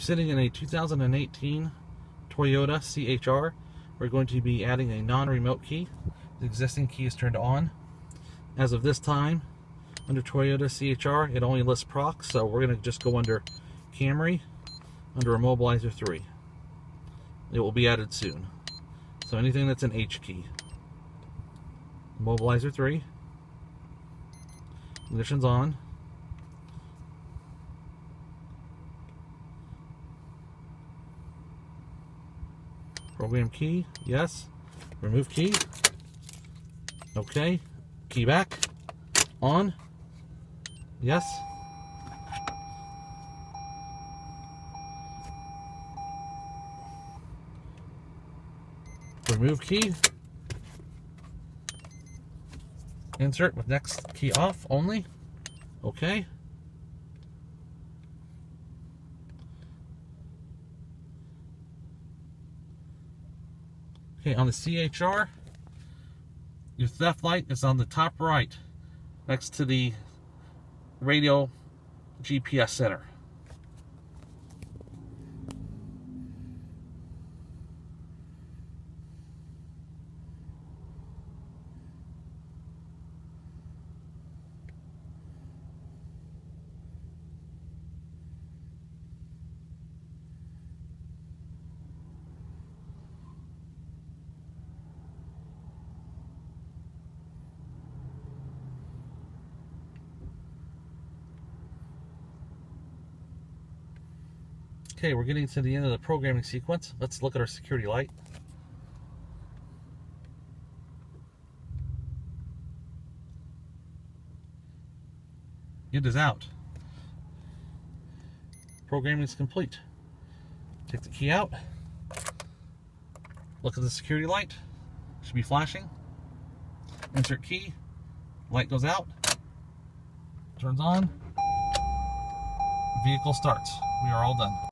Sitting in a 2018 Toyota CHR, we're going to be adding a non-remote key. The existing key is turned on. As of this time, under Toyota CHR, it only lists procs, so we're going to just go under Camry, under Immobilizer 3. It will be added soon. So anything that's an H key. Immobilizer 3. Ignition's on. Program key, yes. Remove key. Okay. Key back. On. Yes. Remove key. Insert with next key off only. Okay. Okay, on the CHR, your theft light is on the top right, next to the radio GPS center. Okay, we're getting to the end of the programming sequence. Let's look at our security light. It is out. Programming is complete. Take the key out. Look at the security light. Should be flashing. Insert key. Light goes out. Turns on. Vehicle starts. We are all done.